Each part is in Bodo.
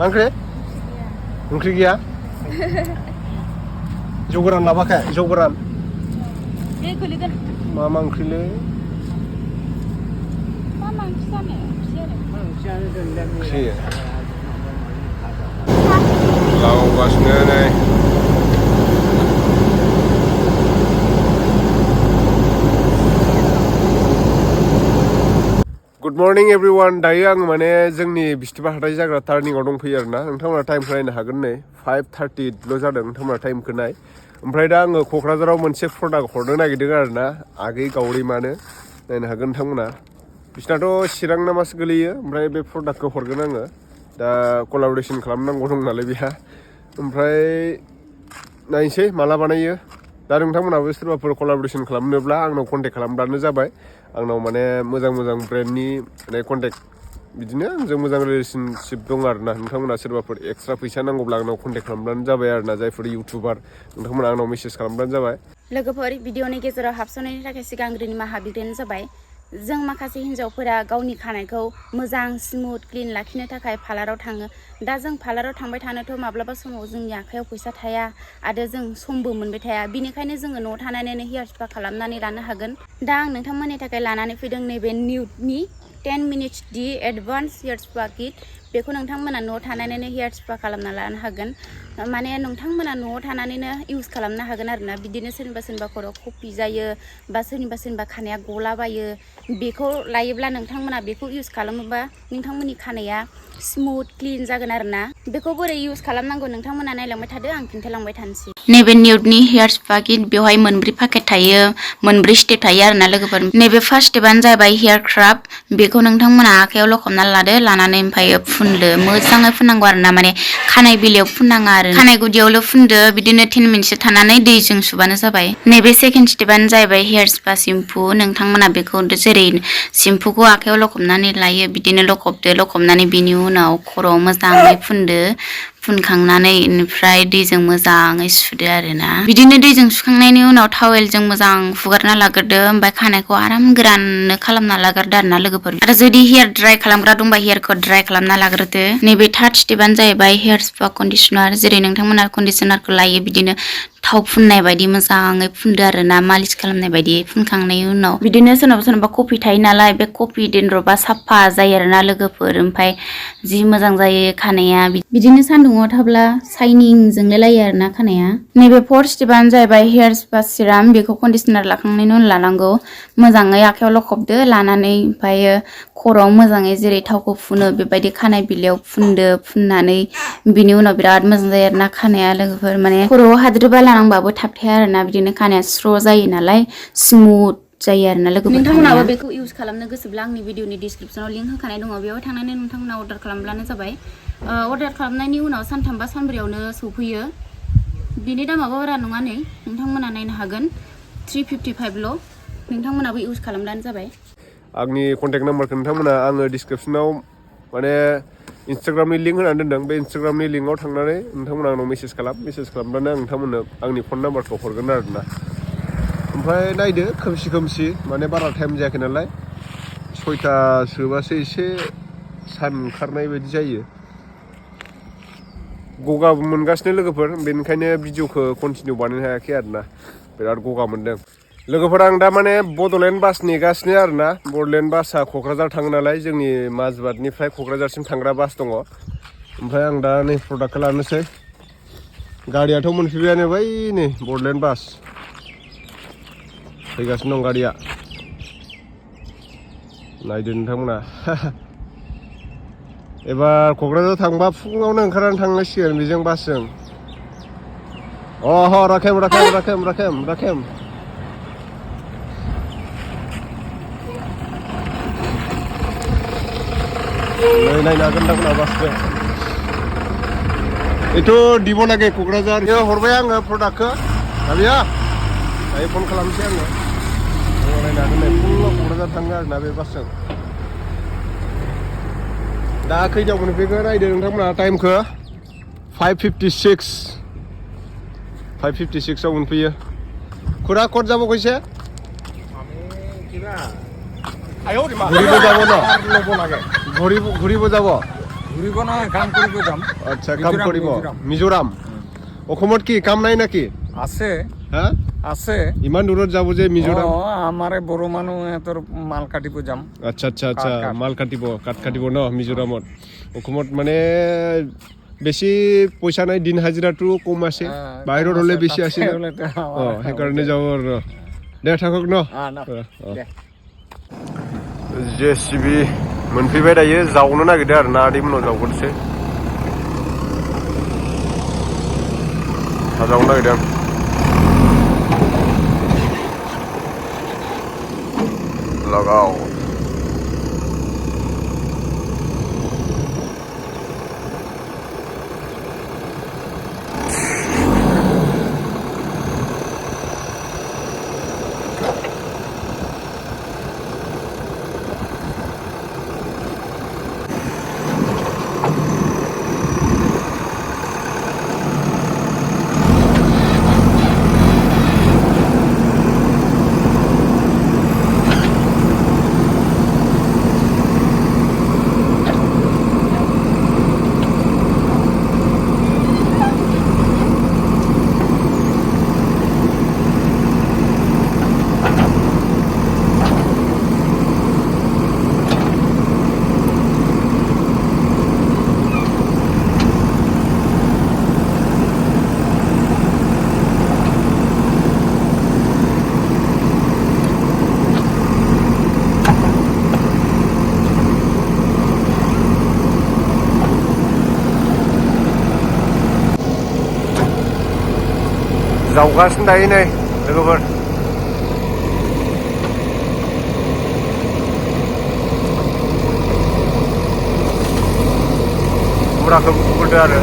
ओंख्रि ओंख्रि गैया जौ गोरान लाबाखै जौ गोरान मा मा ओंख्रिलै ओंख्रि लावगासिनो नै गुड मर्निं एवरीवन दायो आं माने जोंनि बिस्थिबार हाथाय जाग्रा टार्निंआव दंफैयो आरोना नोंथांमोना टाइमखौ नायनो हागोन नै 5:30 जादों नोंथांमोना टाइमखौ नाय ओमफ्राय दा आङो क'क्राझाराव मोनसे प्रडाक्ट हरनो नागिरदों आरोना आगै गावरिमानो नायनो हागोन नोंथांमोना बिसनाथ' चिरां नामासो गोलैयो ओमफ्राय बे प्रडाक्टखौ हरगोन आङो दा कलाबरेसन खालामनांगौ दं नालाय बेहा ओमफ्राय नायनोसै माला बानायो दा नोंथांमोनाबो सोरबाफोर कलाबरेसन खालामनोब्ला आंनाव कन्टेक्ट खालामब्लानो जाबाय आंनाव माने मोजां मोजां ब्रेन्डनि माने कन्टेक्ट बिदिनो आंजों मोजां रिलेसनशिप दं आरोना नोंथांमोना सोरबाफोर एक्सट्रा फैसा नांगौब्ला आंनाव कन्टेक्ट खालामब्लानो जाबाय आरोना जायफोर इउटुबार नोंथांमोना आंनाव मेसेज खालामब्लानो जाबाय लोगोफोर भिडिअनि गेजेराव हाबसननायनि थाखाय सिगांग्रो निमाहा बिग्रायानो जाबाय जों माखासे हिन्जावफोरा गावनि खानायखौ मोजां स्मुथ क्लिन लाखिनो थाखाय पार्लाराव थाङो दा जों पार्लाराव थांबाय थानोथ' माब्लाबा समाव जोंनि आखायाव फैसा थाया आरो जों समबो मोनबाय थाया बिनिखायनो जोङो न'आव थानानैनो हेयार स्पा खालामनानै लानो हागोन दा आं नोंथांमोननि थाखाय लानानै फैदों नैबे निउडनि 10 मिनिट्स दि एडभान्स हेयार स्पा किट बेखौ नोंथांमोना न'आव थानानैनो हेयार स्पा खालामना लानो हागोन माने नोंथांमोना न'आव थानानैनो इउज खालामनो हागोन आरोना बिदिनो सोरनिबा खर' कपि जायो बा सोरनिबा खानाया गलाबायो बेखौ लायोब्ला नोंथांमोना बेखौ इउज खालामोबा नोंथांमोननि खानाया स्मुथ क्लिन जागोन आरोना बेखौ बोरै इउज खालामनांगौ नोंथांमोना नायलांबाय थादो आं खिन्थालांबाय थानोसै नैबे निउडनि हेयार स्पा किट बेवहाय मोनब्रै पेकेट थायो मोनब्रै स्टेप थायो आरोना लोगोफोर नैबे फार्स्ट स्टेपआनो जाबाय हेयार क्राफ्ट बेखौ नोंथांमोना आखायाव लखबना लादो लानानै ओमफ्राय फुनदो मोजाङै फुननांगौ आरोना माने खानाय बिलाइयाव फुननाङा आरो खानाय गुदियावल' फुनदो बिदिनो 10 मिनिटसो थानानै दैजों सुबानो जाबाय नैबे सेकेन्ड स्टेपआनो जाहैबाय हेयार स्पा सेम्पु नोंथांमोना बेखौ जेरै सेम्पुखौ आखायाव लखबनानै लायो बिदिनो लखबनानै बिनि उनाव खर'आव मोजाङै फुनदो फुनखांनानै इनिफ्राय दैजों मोजाङै सुदो आरोना बिदिनो दैजों सुखांनायनि उनाव टावेलजों मोजां हुगारना लाग्रोदो ओमफ्राय खानायखौ आराम गोरान खालामना लाग्रोदो आरोना लोगोफोर आरो जुदि हेयार ड्राइ खालामग्रा दंबा हेयारखौ ड्राइ खालामना लाग्रोदो नैबे थार्ड स्टेपआनो जाहैबाय हेयार स्पा कन्डिशनार जेरै नोंथांमोना कन्डिशनारखौ लायो बिदिनो थाव फुननाय बायदि मोजाङै फुनदो आरोना मालिस खालामनाय बायदि फुनखांनायनि उनाव बिदिनो सोरनाबा कफि थायो नालाय बे कफि डेन्ड्रफा साफा जायो आरोना लोगोफोर ओमफ्राय जि मोजां जायो खानाया बिदिनो सान्दुङाव थाब्ला साइनिं जोंलायलायो आरोना खानाया नैबे फोर्थ स्टेपआनो जाहैबाय हेयार स्पा सिराम बेखौ कन्डिशनार लाखांनायनि उनाव लानांगौ मोजाङै आखायाव लखबदो लानानै ओमफ्रायो खर'आव मोजाङै जेरै थावखौ फुनो बेबायदि खानाय बिलाइयाव फुनदो फुननानै बिनि उनाव बिराद मोजां जायो आरोना खानाया लोगोफोर माने खर'आव हाद्रिबा लानांबाबो थाबथाया आरोना बिदिनो खानाया स्र' जायो नालाय स्मुथ जायो आरोना लोगोफोर नोंथांमोनाबो बेखौ इउज खालामनो गोसोब्ला आंनि भिडिअनि डिसक्रिपसनाव लिंक होखानाय दङ बेयाव थांनानै नोंथांमोना अर्डार खालामब्लानो जाबाय अर्डार खालामनायनि उनाव सानथाम बा सानब्रैयावनो सौफैयो बिनि दामाबो बारा नङा नै नोंथांमोना नायनो हागोन 355ल' नोंथांमोनाबो इउज खालामब्लानो जाबाय आंनि कन्टेक्ट नाम्बारखौ नोंथांमोना आङो डिसक्रिपसनाव माने इन्सटाग्रामनि लिंक होनानै दोनदों बे इन्सटाग्रामनि लिंकआव थांनानै नोंथांमोना आंनाव मेसेज खालामब्लानो आं नोंथांमोननो आंनि फन नाम्बारखौ हरगोन आरोना ओमफ्राय नायदो खोमसि माने बारा टाइम जायाखै नालाय 6टासोबासो एसे सान ओंखारनाय बायदि जायो गगाबो मोनगासिनो लोगोफोर बेनिखायनो भिडिअखौ कन्टिनिउ बानायनो हायाखै आरोना बिराद गगा मोनदों लोगोफोर आं दा माने बड'लेण्ड बास नेगासिनो आरोना बड'लेण्ड बासआ क'क्राझार थाङो नालाय जोंनि माजबाटनिफ्राय क'क्राझारसिम थांग्रा बास दङ ओमफ्राय आं दा नै प्रडाक्टखौ लानोसै गारियाथ' मोनफैबायानो बै नै बड'लेण्ड बास फैगासिनो दं गारिया नायदो नोंथांमोना एबार क'क्राझार थांबा फुङावनो ओंखारनानै थांनांसिगोन बेजों बासजों राखेम नै नायनो हागोन नोंथांमोना बासखौ बेथ' दिब नागे क'क्राझार हरबाय आङो प्रडाक्टखौ दाबिया दायो फन खालामसै आङो नायनो हागोन नै फुङाव क'क्राझार थाङो आरोना बे बासजों दा खैथायाव मोनफैगोन नायदो नोंथांमोना टाइमखौ 5:56 मोनफैयो खुरा कट যাব কৈছে ঘূৰিব যাব ন ঘূৰিব যাব ঘুৰিব নহয় কাম কৰিব যাম আচ্ছা কাম কৰিব মিজোৰাম অসমত কি কাম নাই নাকি আছে হা আছে ইমান দূৰত যাব যে মিজোৰাম আমাৰে বড় মানুহ এতৰ মাল কাটিব যাম আচ্ছা আচ্ছা আচ্ছা মাল কাটিব কাট কাটিব ন মিজোৰামত অসমত মানে বেছি পইচা নাই দিন হাজিৰাটো কম আছে বাহিৰত হলে বেছি আছে সেইকাৰণে যাব আৰু দে থাকক ন JCB मोनफैबाय दायो जावनो नागिरदों आरो ना आदै मोनाव जावगोनसै जावनो नागिरदों लगाव जावगासिनो दायो नै लोगोफोर मुराखौ बुखुदो आरो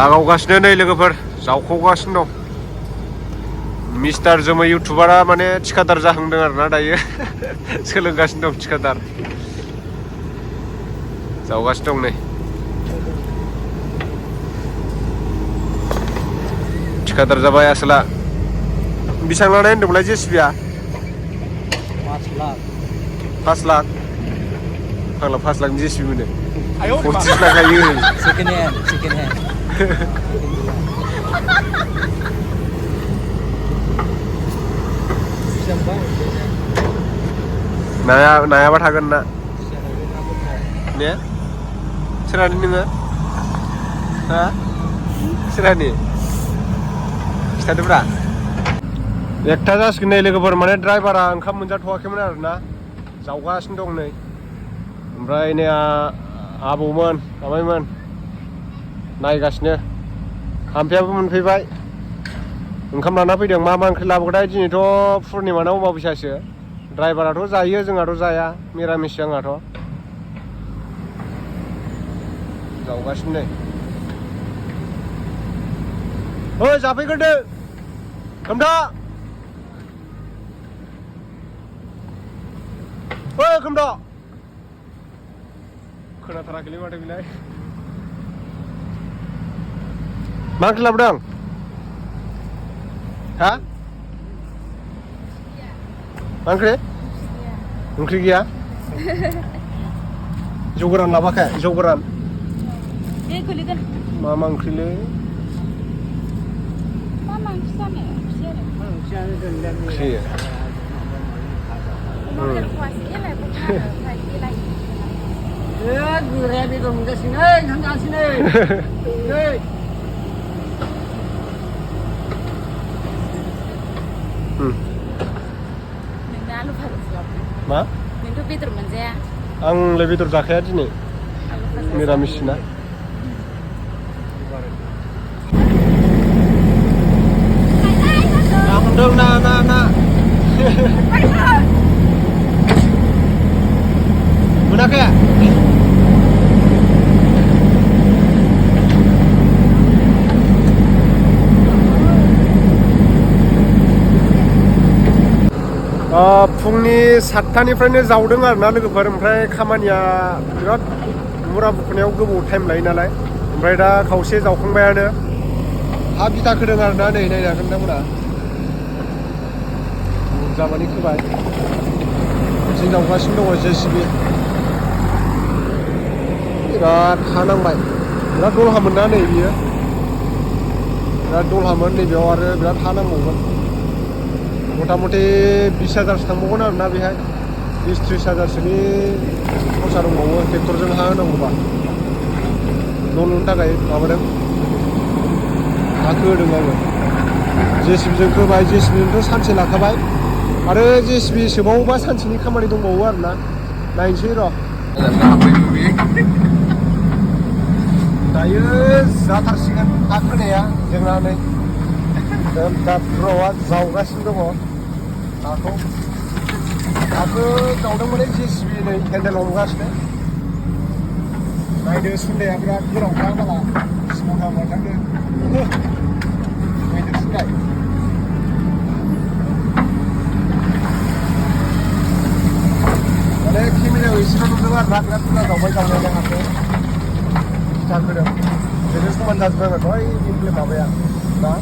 लागावगासिनो नै लोगोफोर जावख'गासिनो दं मिस्टार जोमै इउटुबारा माने थिखादार जाहांदों आरोना दायो सोलोंगासिनो दं थिखादार जावगासिनो दं नै थिखादार जाबाय आसोला बेसेबां लानाय होनदोंमोनलाय JCBआ 5 लाख फाग्ला 5 लाखनि JCB मोनो 25 लाख लायो सेकेन्ड हेन्ड नायाबा थागोन ना ने सोरानि नोङो हा सोरानि खिथादोब्रा एकथा जासिगोन नै लोगोफोर माने ड्राइभारा ओंखाम मोनजाथ'वाखैमोन आरोना जावगासिनो दं नै ओमफ्राय नै आबौमोन आमाइमोन नायगासिनो आमफायाबो मोनफैबाय ओंखाम लाना फैदों मा ओंख्रि लाबोगोनथाय दिनैथ' पुर्निमा ना अमाबैसासो ड्राइभाराथ' जायो जोंहाथ' जाया मिरामिस जोंहाथ' जावगासिनो नै ओइ जाफैग्रोदो खोमथा ओइ खोमथा खोनाथाराखैलै माथो बिलाय मा ओंख्रि लाबोदों हा मा ओंख्रि गैया जौ गोरान लाबोआखै जौ गोरान मा ओंख्रिलै ओंख्रि Mungkin puasnya lah bukan pagi lagi. Gue ready dong ke sini, nggak sini. Nggak lu harus siap. मा? Mintu Peter menjaya. आंलाय बेदर जाखाया दिनै मिरामिसना ना मोनदों ना मोनाखै फुंनि 7टानिफ्रायनो जावदों आरोना लोगोफोर ओमफ्राय खामानिया बिराद मुरा बुखुनायाव गोबाव टाइम लायो नालाय ओमफ्राय दा खावसे जावखांबायानो हा बिथा खोदों आरोना नै नायनो हागोन नोंथांमोना जाबानि खोबाय बिथिं जावगासिनो दङ जेसिबि बिराद हा नांबाय बिराद दलहामोन ना नै बियो बिराद दलहामोन नैबेयाव आरो बिराद हा नांबावगोन मथा मथि 20,000सो थांबावगोन आरोना बेहाय 20-30 हाजारसोनि खरसा दंबावो ट्रेक्टरजों हा होनांगौबा न' लुनो थाखाय माबादों हाखो होदों आङो जेसिबिजों खोबाय जेसिबिजोंथ' सानसे लाखाबाय आरो जेसिबि सोबावोबा सानसेनि खामानि दंबावो आरोना नायनोसै र' दायो जाथारसिगोन हा खोनाया जोंना नै दा ब्र'आ जावगासिनो दङ हाखौ जावदोंमोन जेसिबि नै हेन्देल हमगासिनो नायदो सुन्दाया बिराद गोलावखा माला सिमां मोनथांदो नायदो सुन्दाय माने केमेरायाव एसेल' नुदों आरोना बिराद बुरजा जावबाय जावनायालाय हाखौ बिथा खोदों बेनो समान जाजोबनांगोन बै माबाया दा